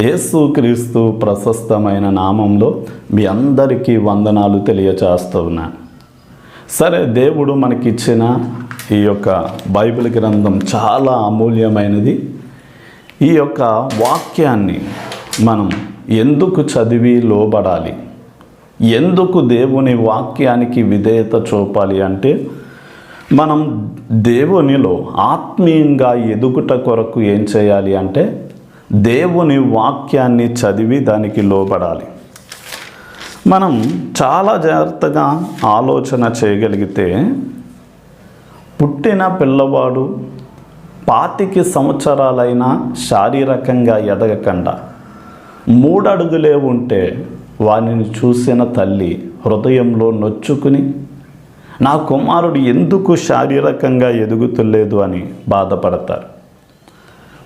యేసుక్రీస్తు ప్రశస్తమైన నామంలో మీ అందరికీ వందనాలు తెలియచేస్తూ ఉన్నాను. సరే, దేవుడు మనకిచ్చిన ఈ యొక్క బైబిల్ గ్రంథం చాలా అమూల్యమైనది. ఈ యొక్క వాక్యాన్ని మనం ఎందుకు చదివి లోబడాలి, ఎందుకు దేవుని వాక్యానికి విధేయత చూపాలి అంటే, మనం దేవునిలో ఆత్మీయంగా ఎదుగుట కొరకు ఏం చేయాలి అంటే దేవుని వాక్యాన్ని చదివి దానికి లోబడాలి. మనం చాలా జాగ్రత్తగా ఆలోచన చేయగలిగితే, పుట్టిన పిల్లవాడు 25 సంవత్సరాలైనా శారీరకంగా ఎదగకుండా 3 అడుగులే ఉంటే వానిని చూసిన తల్లి హృదయంలో నొచ్చుకుని నా కుమారుడు ఎందుకు శారీరకంగా ఎదుగుతులేదు అని బాధపడతారు.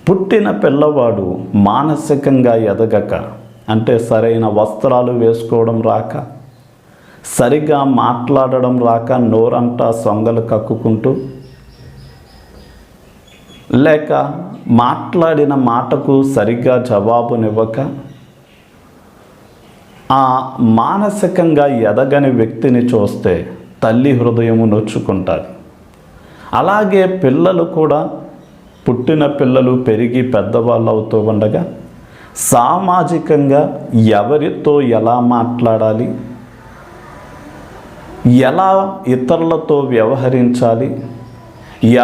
పుట్టిన పిల్లవాడు మానసికంగా ఎదగక, అంటే సరైన వస్త్రాలు వేసుకోవడం రాక, సరిగా మాట్లాడడం రాక, నోరంతా సొంగలు కక్కుకుంటూ, లేక మాట్లాడిన మాటకు సరిగ్గా జవాబునివ్వక, ఆ మానసికంగా ఎదగని వ్యక్తిని చూస్తే తల్లి హృదయము నొచ్చుకుంటుంది. అలాగే పిల్లలు కూడా, పుట్టిన పిల్లలు పెరిగి పెద్దవాళ్ళు అవుతూ ఉండగా సామాజికంగా ఎవరితో ఎలా మాట్లాడాలి, ఎలా ఇతరులతో వ్యవహరించాలి,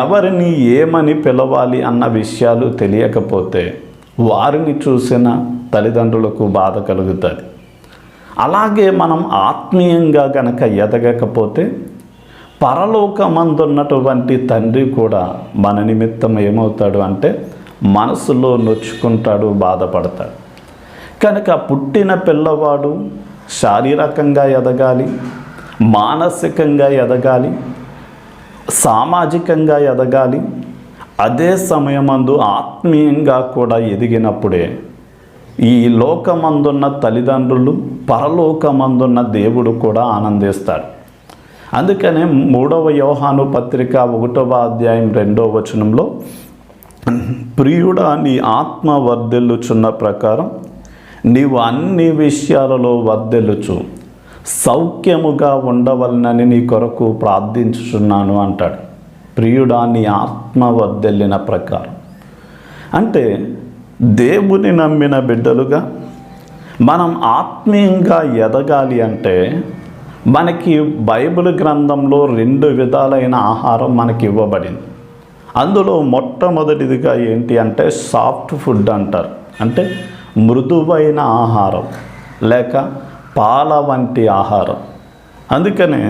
ఎవరిని ఏమని పిలవాలి అన్న విషయాలు తెలియకపోతే వారిని చూసిన తల్లిదండ్రులకు బాధ కలుగుతుంది. అలాగే మనం ఆత్మీయంగా గనక ఎదగకపోతే పరలోకమందున్నటువంటి తండ్రి కూడా మన నిమిత్తం ఏమవుతాడు అంటే మనసులో నొచ్చుకుంటాడు, బాధపడతాడు. కనుక పుట్టిన పిల్లవాడు శారీరకంగా ఎదగాలి, మానసికంగా ఎదగాలి, సామాజికంగా ఎదగాలి. అదే సమయమందు ఆత్మీయంగా కూడా ఎదిగినప్పుడే ఈ లోకమందున్న తల్లిదండ్రులు, పరలోకమందున్న దేవుడు కూడా ఆనందిస్తాడు. అందుకనే 3వ యోహాను పత్రిక 1వ అధ్యాయం 2వ వచనంలో, ప్రియుడా నీ ఆత్మ వర్ధిల్లుచున్న ప్రకారం నీవు అన్ని విషయాలలో వర్ధిల్లుచు సౌఖ్యముగా ఉండవలనని నీ కొరకు ప్రార్థించుచున్నాను అంటాడు. ప్రియుడా నీ ఆత్మ వర్ధిల్లిన ప్రకారం అంటే, దేవుని నమ్మిన బిడ్డలుగా మనం ఆత్మీయంగా ఎదగాలి అంటే మనకి బైబిల్ గ్రంథంలో 2 విధాలైన ఆహారం మనకి ఇవ్వబడింది. అందులో మొట్టమొదటిదిగా ఏంటి అంటే సాఫ్ట్ ఫుడ్ అంటారు, అంటే మృదువైన ఆహారం లేక పాల వంటి ఆహారం. అందుకనే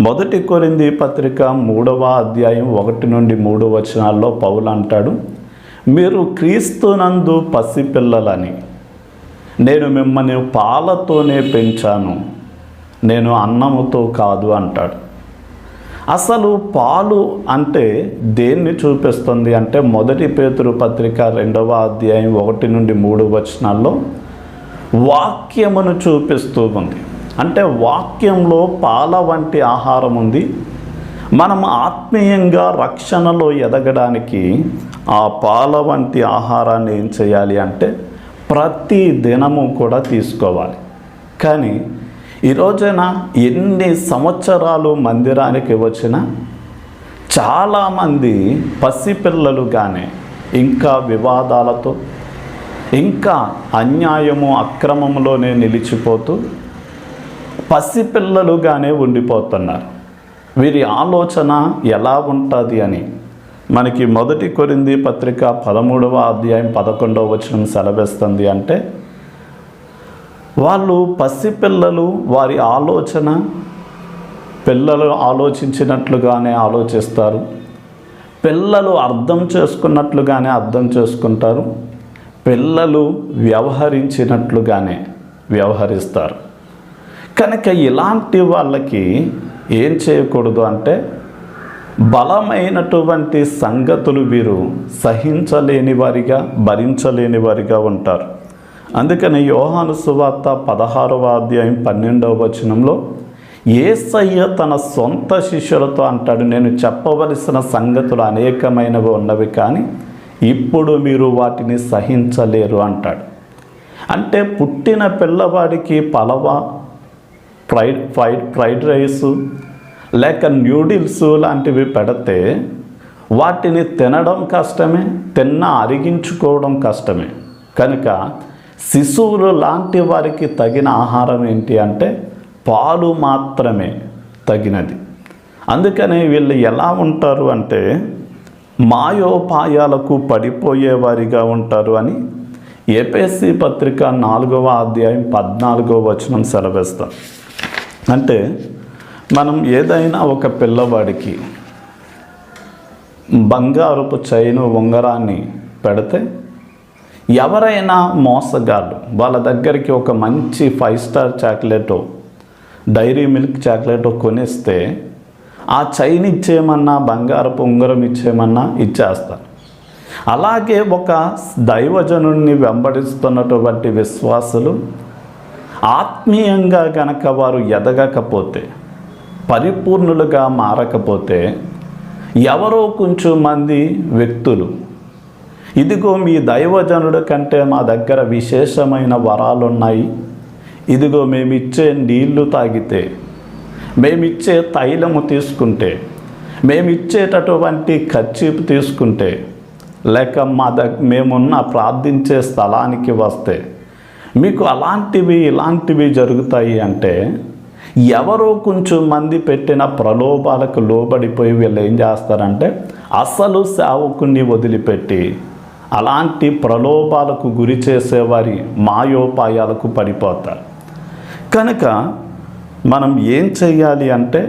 1 కొరింథీ పత్రిక 3వ అధ్యాయం 1 నుండి 3 వచనాల్లో పౌలు అంటాడు, మీరు క్రీస్తునందు పసిపిల్లలని, నేను మిమ్మల్ని పాలతోనే పెంచాను, నేను అన్నముతో కాదు అంటాడు. అసలు పాలు అంటే దేన్ని చూపిస్తుంది అంటే 1 పేతురు పత్రిక 2వ అధ్యాయం 1 నుండి 3 వచనాల్లో వాక్యమును చూపిస్తూ ఉంది. అంటే వాక్యంలో పాల వంటి ఆహారం ఉంది. మనం ఆత్మీయంగా రక్షణలో ఎదగడానికి ఆ పాల వంటి ఆహారాన్ని ఏం చేయాలి అంటే ప్రతి దినము కూడా తీసుకోవాలి. కానీ ఈ రోజున ఎన్ని సంవత్సరాలు మందిరానికి వచ్చినా చాలామంది పసిపిల్లలుగానే ఇంకా వివాదాలతో, ఇంకా అన్యాయము అక్రమంలోనే నిలిచిపోతూ పసిపిల్లలుగానే ఉండిపోతున్నారు. వీరి ఆలోచన ఎలా ఉంటుంది అని మనకి 1 కొరింథీ పత్రిక 13వ అధ్యాయం 11వ వచనం సెలవిస్తుంది. అంటే వాళ్ళు పసిపిల్లలు, వారి ఆలోచన పిల్లలు ఆలోచించినట్లుగానే ఆలోచిస్తారు, పిల్లలు అర్థం చేసుకున్నట్లుగానే అర్థం చేసుకుంటారు, పిల్లలు వ్యవహరించినట్లుగానే వ్యవహరిస్తారు. కనుక ఇలాంటి వాళ్ళకి ఏం చేయకూడదు అంటే బలమైనటువంటి సంగతులు వీరు సహించలేని వారిగా, భరించలేని వారిగా ఉంటారు. అందుకని యోహాను సువార్త 16వ అధ్యాయం 12వ వచనంలో యేసయ్య తన సొంత శిష్యులతో అంటాడు, నేను చెప్పవలసిన సంగతులు అనేకమైనవి ఉన్నవి కానీ ఇప్పుడు మీరు వాటిని సహించలేరు అంటాడు. అంటే పుట్టిన పిల్లవాడికి పలవ, ఫ్రైడ్ రైసు లేక న్యూడిల్స్ లాంటివి పెడితే వాటిని తినడం కష్టమే, అరిగించుకోవడం కష్టమే. కనుక శిశువులు లాంటి వారికి తగిన ఆహారం ఏంటి అంటే పాలు మాత్రమే తగినది. అందుకనే వీళ్ళు ఎలా ఉంటారు అంటే మాయోపాయాలకు పడిపోయేవారిగా ఉంటారు అని ఎఫెసీ పత్రిక 4వ అధ్యాయం 14వ వచనం సెలవిస్తాం. అంటే మనం ఏదైనా ఒక పిల్లవాడికి బంగారపు చైను ఉంగరాన్ని పెడితే ఎవరైనా మోసగాళ్ళు వాళ్ళ దగ్గరికి ఒక మంచి 5 స్టార్ చాక్లెటో, డైరీ మిల్క్ చాక్లెటో కొనిస్తే ఆ చైన్ ఇచ్చేయమన్నా, బంగారపు ఉంగరం ఇచ్చేయమన్నా ఇచ్చేస్తారు. అలాగే ఒక దైవజనుడిని వెంబడిస్తున్నటువంటి విశ్వాసులు ఆత్మీయంగా గనక వారు ఎదగకపోతే, పరిపూర్ణులుగా మారకపోతే, ఎవరో కొంచెం మంది వ్యక్తులు ఇదిగో మీ దైవజనుడి కంటే మా దగ్గర విశేషమైన వరాలు ఉన్నాయి, ఇదిగో మేమిచ్చే నీళ్లు తాగితే, మేమిచ్చే తైలము తీసుకుంటే, మేమిచ్చేటటువంటి కర్చీపు తీసుకుంటే, లేక మేమున్న ప్రార్థించే స్థలానికి వస్తే మీకు ఇలాంటివి జరుగుతాయి అంటే ఎవరో కొంచెం మంది పెట్టిన ప్రలోభాలకు లోబడిపోయి వీళ్ళు ఏం చేస్తారంటే అసలు సేవకుని వదిలిపెట్టి అలాంటి ప్రలోభాలకు గురి చేసేవారి మాయోపాయాలకు పడిపోతారు. కనుక మనం ఏం చెయ్యాలి అంటే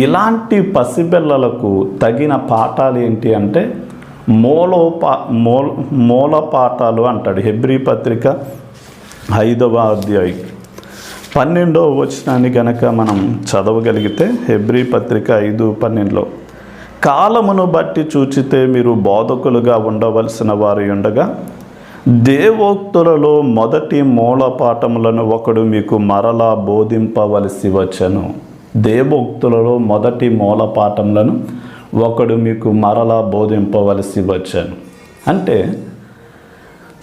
ఇలాంటి పసిపిల్లలకు తగిన పాఠాలు ఏంటి అంటే మూల పాఠాలు అంటాడు. హెబ్రీ పత్రిక 5వ అధ్యాయం 12వ వచనాన్ని గనక మనం చదవగలిగితే, హెబ్రీ పత్రిక 5:12లో కాలమును బట్టి చూచితే మీరు బోధకులుగా ఉండవలసిన వారు ఉండగా దేవోక్తులలో మొదటి మూలపాఠములను ఒకడు మీకు మరలా బోధింపవలసి వచ్చెను. దేవోక్తులలో మొదటి మూలపాఠములను ఒకడు మీకు మరలా బోధింపవలసి వచ్చాను. అంటే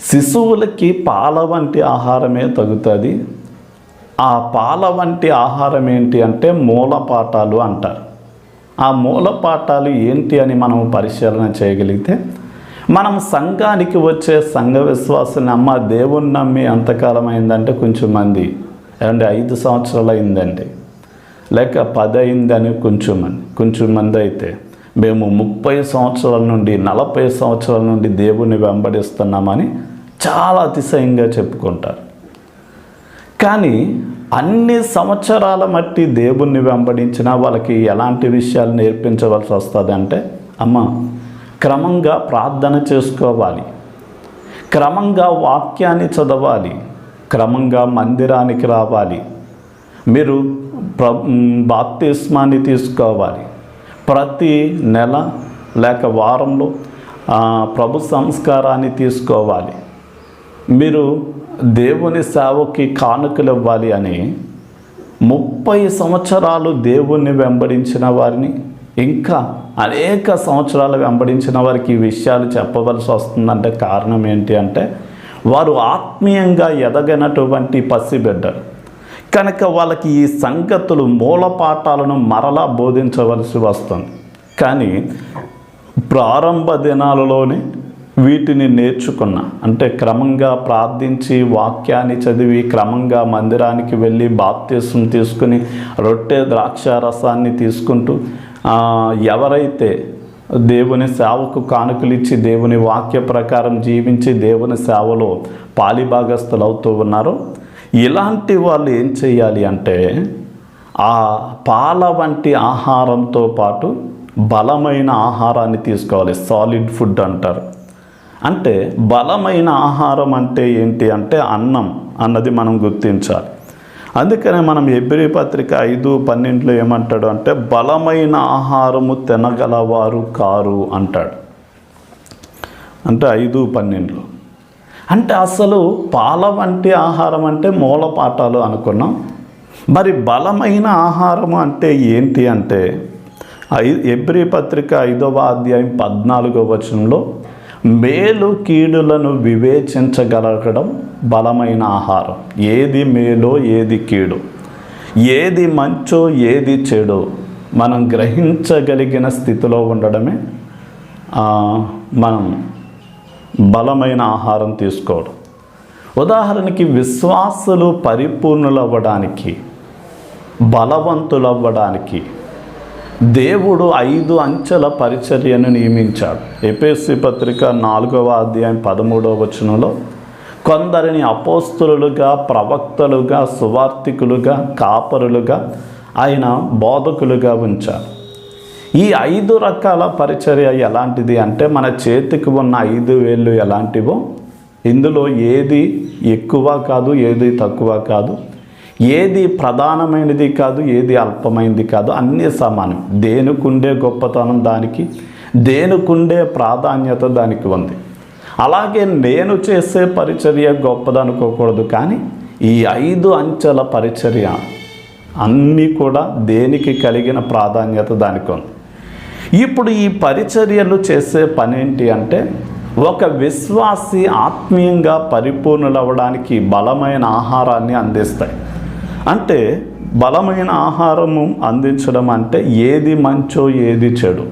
శిశువులకి పాల వంటి ఆహారమే తగుతుంది. ఆ పాల వంటి ఆహారం ఏంటి అంటే మూలపాఠాలు అంటారు. ఆ మూలపాఠాలు ఏంటి అని మనం పరిశీలన చేయగలిగితే మనం సంఘానికి వచ్చే సంఘ విశ్వాసాన్ని దేవుణ్ణి నమ్మి ఎంతకాలం అయిందంటే కొంచెం మంది 5 సంవత్సరాలు అయిందండి, లేక 10 అయిందని కొంచెం మంది అయితే మేము 30 సంవత్సరాల నుండి 40 సంవత్సరాల నుండి దేవుణ్ణి వెంబడిస్తున్నామని చాలా అతిశయంగా చెప్పుకుంటారు. కానీ అన్ని సంవత్సరాల మట్టి దేవుణ్ణి వెంబడించినా వాళ్ళకి ఎలాంటి విషయాలు నేర్పించవలసి వస్తుంది అంటే క్రమంగా ప్రార్థన చేసుకోవాలి, క్రమంగా వాక్యాన్ని చదవాలి, క్రమంగా మందిరానికి రావాలి, మీరు బాప్తిస్మాన్ని తీసుకోవాలి, ప్రతి నెల లేక వారంలో ప్రభు సంస్కారాన్ని తీసుకోవాలి, మీరు దేవుని సేవకి కానుకలు ఇవ్వాలి అని 30 సంవత్సరాలు దేవుణ్ణి వెంబడించిన వారిని, ఇంకా అనేక సంవత్సరాలు వెంబడించిన వారికి ఈ విషయాలు చెప్పవలసి వస్తుందంటే కారణం ఏంటి అంటే వారు ఆత్మీయంగా ఎదగనటువంటి పసిబిడ్డలు. కనుక వాళ్ళకి ఈ సంగతులు మూలపాఠాలను మరలా బోధించవలసి వస్తుంది. కానీ ప్రారంభ దినాలలోనే వీటిని నేర్చుకున్న, అంటే క్రమంగా ప్రార్థించి వాక్యాన్ని చదివి క్రమంగా మందిరానికి వెళ్ళి బాప్తిస్మం తీసుకుని రొట్టె ద్రాక్ష రసాన్ని తీసుకుంటూ ఎవరైతే దేవుని సేవకు కానుకలు ఇచ్చి దేవుని వాక్య ప్రకారం జీవించి దేవుని సేవలో పాలిభాగస్తులు అవుతూ ఉన్నారో ఇలాంటి వాళ్ళు ఏం చేయాలి అంటే ఆ పాల వంటి ఆహారంతో పాటు బలమైన ఆహారాన్ని తీసుకోవాలి. సాలిడ్ ఫుడ్ అంటారు. అంటే బలమైన ఆహారం అంటే ఏంటి అంటే అన్నం అన్నది మనం గుర్తించాలి. అందుకనే మనం హెబ్రీ పత్రిక 5:12లో ఏమంటాడు అంటే బలమైన ఆహారము తినగలవారు కారు అంటాడు. అంటే 5:12లో అంటే అసలు పాల వంటి ఆహారం అంటే మూలపాఠాలు అనుకున్నాం. మరి బలమైన ఆహారము అంటే ఏంటి అంటే హెబ్రీ పత్రిక 5వ అధ్యాయం 14వ వచనంలో మేలు కీడులను వివేచించగలగడం బలమైన ఆహారం. ఏది మేలో ఏది కీడు, ఏది మంచో ఏది చెడో మనం గ్రహించగలిగిన స్థితిలో ఉండడమే మనం బలమైన ఆహారం తీసుకోవడం. ఉదాహరణకి విశ్వాసులు పరిపూర్ణులవ్వడానికి, బలవంతులవ్వడానికి దేవుడు 5 అంచెల పరిచర్యను నియమించాడు. ఎఫెసీ పత్రిక 4వ అధ్యాయం 13వ వచనంలో కొందరిని అపోస్తలులుగా, ప్రవక్తలుగా, సువార్తికులుగా, కాపరులుగా, ఆయన బోధకులుగా ఉంచారు. ఈ 5 రకాల పరిచర్య ఎలాంటిది అంటే మన చేతికి ఉన్న 5 వేళ్ళు ఎలాంటివో ఇందులో ఏది ఎక్కువ కాదు, ఏది తక్కువ కాదు, ఏది ప్రధానమైనది కాదు, ఏది అల్పమైనది కాదు, అన్నీ సమానం. దేనికుండే గొప్పతనం దానికి, దేనికుండే ప్రాధాన్యత దానికి ఉంది. అలాగే నేను చేసే పరిచర్య గొప్పదనుకోకూడదు, కానీ ఈ 5 అంచెల పరిచర్య అన్నీ కూడా దేనికి కలిగిన ప్రాధాన్యత దానికి ఉంది. ఇప్పుడు ఈ పరిచర్యలు చేసే పనేంటి అంటే ఒక విశ్వాసి ఆత్మీయంగా పరిపూర్ణులవ్వడానికి బలమైన ఆహారాన్ని అందిస్తాయి. అంటే బలమైన ఆహారము అందించడం అంటే ఏది మంచో ఏది చెడు,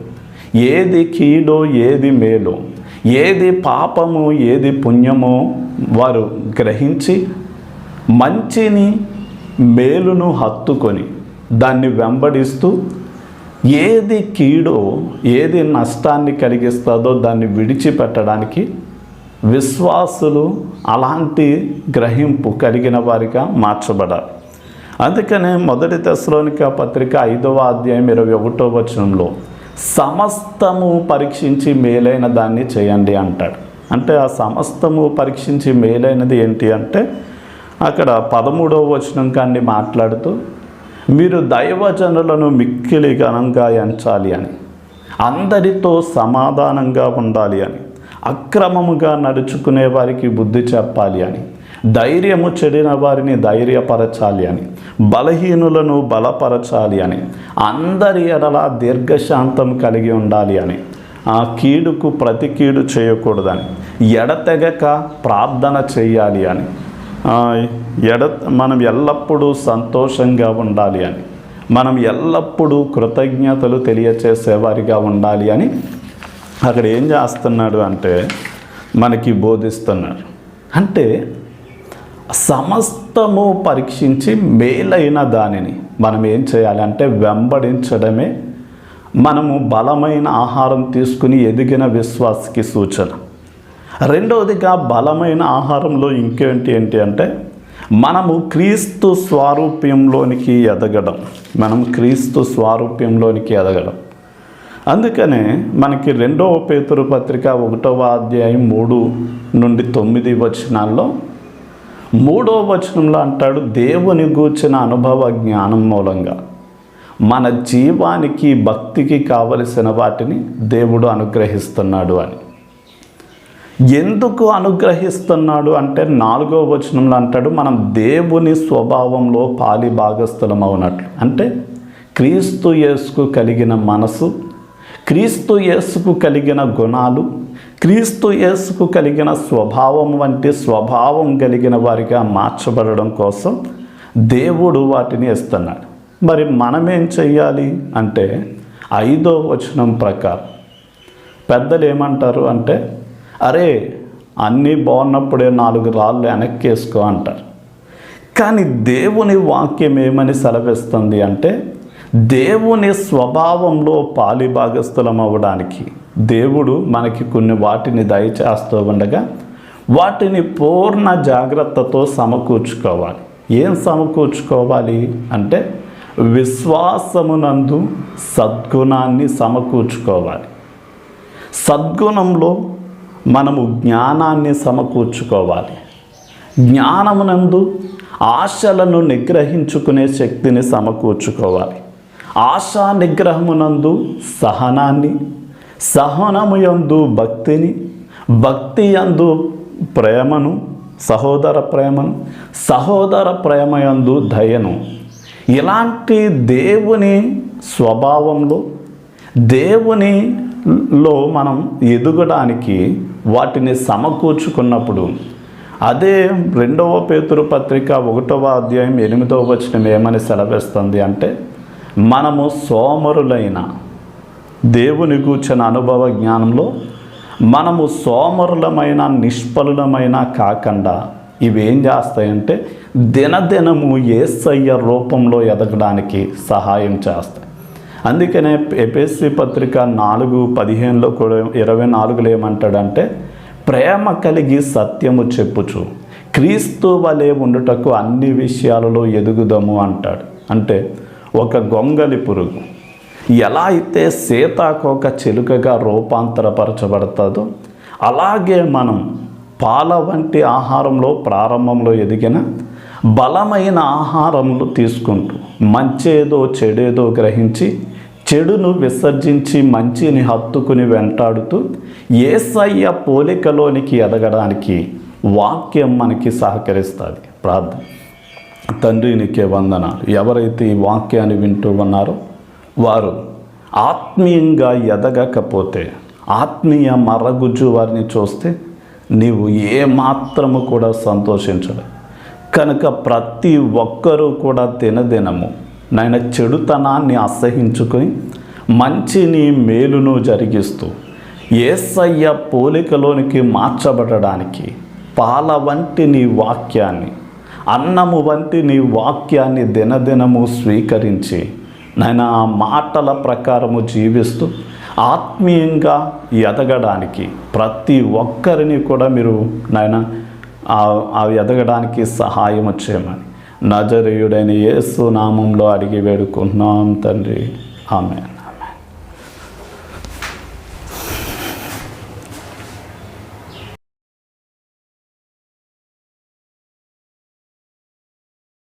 ఏది కీడో ఏది మేలో, ఏది పాపము ఏది పుణ్యమో వారు గ్రహించి మంచిని మేలును హత్తుకొని దాన్ని వెంబడిస్తూ ఏది కీడో ఏది నష్టాన్ని కలిగిస్తుందో దాన్ని విడిచిపెట్టడానికి విశ్వాసులు అలాంటి గ్రహింపు కలిగిన వారిగా మార్చబడాలి. అందుకనే 1 తెస్సలోనిక పత్రిక 5వ అధ్యాయం 21వ వచనంలో సమస్తము పరీక్షించి మేలైన దాన్ని చేయండి అంటాడు. అంటే ఆ సమస్తము పరీక్షించి మేలైనది ఏంటి అంటే అక్కడ 13వ వచనం కాన్ని మాట్లాడుతూ మీరు దైవజనులను మిక్కిలి ఘనంగా ఎంచాలి అని, అందరితో సమాధానంగా ఉండాలి అని, అక్రమముగా నడుచుకునే వారికి బుద్ధి చెప్పాలి అని, ధైర్యము చెడిన వారిని ధైర్యపరచాలి అని, బలహీనులను బలపరచాలి అని, అందరి ఎడల దీర్ఘశాంతం కలిగి ఉండాలి అని, ఆ కీడుకు ప్రతి కీడు చేయకూడదని, ఎడతెగక ప్రార్థన చేయాలి అని, మనం ఎల్లప్పుడూ సంతోషంగా ఉండాలి అని, మనం ఎల్లప్పుడూ కృతజ్ఞతలు తెలియచేసేవారిగా ఉండాలి అని అక్కడ ఏం చేస్తున్నాడు అంటే మనకి బోధిస్తున్నాడు. అంటే సమస్తము పరీక్షించి మేలైన దానిని మనం ఏం చేయాలి అంటే వెంబడించడమే మనము బలమైన ఆహారం తీసుకుని ఎదిగిన విశ్వాసకి సూచన. రెండవదిగా బలమైన ఆహారంలో ఇంకేంటి అంటే మనము క్రీస్తు స్వారూప్యంలోనికి ఎదగడం. మనం క్రీస్తు స్వారూప్యంలోనికి ఎదగడం. అందుకనే మనకి 2వ పేతురు పత్రిక 1వ అధ్యాయం 3 నుండి 9 వచనాల్లో 3వ వచనంలో అంటాడు, దేవుని గూర్చిన అనుభవ జ్ఞానం మూలంగా మన జీవానికి భక్తికి కావలసిన వాటిని దేవుడు అనుగ్రహిస్తున్నాడు అని. ఎందుకు అనుగ్రహిస్తున్నాడు అంటే 4వ వచనంలో అంటాడు మనం దేవుని స్వభావంలో పాలి భాగస్థలం అవునట్లు. అంటే క్రీస్తు యేసుకు కలిగిన మనసు, క్రీస్తు యేసుకు కలిగిన గుణాలు, క్రీస్తు యేసుకు కలిగిన స్వభావం వంటి స్వభావం కలిగిన వారిగా మార్చబడడం కోసం దేవుడు వాటిని ఇస్తున్నాడు. మరి మనమేం చెయ్యాలి అంటే 5వ వచనం ప్రకారం పెద్దలు ఏమంటారు అంటే అరే అన్నీ బాగున్నప్పుడే 4 రాళ్ళు వెనక్కేసుకో అంటారు. కానీ దేవుని వాక్యం ఏమని సెలవిస్తుంది అంటే దేవుని స్వభావంలో పాలిభాగస్థలం అవ్వడానికి దేవుడు మనకి కొన్ని వాటిని దయచేస్తూ ఉండగా వాటిని పూర్ణ జాగ్రత్తతో సమకూర్చుకోవాలి. ఏం సమకూర్చుకోవాలి అంటే విశ్వాసమునందు సద్గుణాన్ని సమకూర్చుకోవాలి. సద్గుణంలో మనము జ్ఞానాన్ని సమకూర్చుకోవాలి. జ్ఞానమునందు ఆశలను నిగ్రహించుకునే శక్తిని సమకూర్చుకోవాలి. ఆశా నిగ్రహమునందు సహనాన్ని, సహనము యందు భక్తిని, భక్తి యందు ప్రేమను, సహోదర ప్రేమను, సహోదర ప్రేమ యందు దయను. ఇలాంటి దేవుని స్వభావంలో దేవునిలో మనం ఎదగడానికి వాటిని సమకూర్చుకున్నప్పుడు అదే 2వ పేతురు పత్రిక 1వ అధ్యాయం 8వ వచనం ఏమని సెలవిస్తుంది అంటే, మనము సోమరులైన దేవుని గూర్చిన అనుభవ జ్ఞానంలో మనము సోమరులమైన నిష్ఫలులమైన కాకుండా ఇవేం చేస్తాయంటే దినదినము యేసయ్య రూపంలో ఎదగడానికి సహాయం చేస్తాయి. అందుకనే ఎఫెసీ పత్రిక 4:15 కూడా 24 ఏమంటాడంటే, ప్రేమ కలిగి సత్యము చెప్పుచు క్రీస్తు వలె ఉండుటకు అన్ని విషయాలలో ఎదుగుదము అంటాడు. అంటే ఒక గొంగలి పురుగు ఎలా అయితే సీతాకోక చిలుకగా రూపాంతరపరచబడతాదో, అలాగే మనం పాల వంటి ఆహారంలో ప్రారంభంలో ఎదిగిన బలమైన ఆహారములు తీసుకుంటూ మంచేదో చెడేదో గ్రహించి చెడును విసర్జించి మంచిని హత్తుకుని వెంటాడుతూ యేసయ్య పోలికలోనికి ఎదగడానికి వాక్యం మనకి సహకరిస్తుంది. ప్రార్థన. తండ్రి, నీకే వందనాలు. ఎవరైతే ఈ వాక్యాన్ని వింటూ ఉన్నారో వారు ఆత్మీయంగా ఎదగకపోతే, ఆత్మీయ మరగుజ్జు వారిని చూస్తే నీవు ఏమాత్రము కూడా సంతోషించడు. కనుక ప్రతి ఒక్కరూ కూడా దినదినము నాయన చెడుతనాన్ని అసహించుకొని మంచిని మేలును జరిగిస్తూ యేసయ్య పోలికలోనికి మార్చబడడానికి పాల వంటి నీ వాక్యాన్ని, అన్నము వంటి నీ వాక్యాన్ని దినదినము స్వీకరించి నాయన ఆ మాటల ప్రకారము జీవిస్తూ ఆత్మీయంగా ఎదగడానికి ప్రతి ఒక్కరిని కూడా మీరు నాయన ఆ ఎదగడానికి సహాయం చేయమని నజరేయుడైన యేసు నామంలో అడిగి వేడుకుంటున్నాం తండ్రి. ఆమేన్.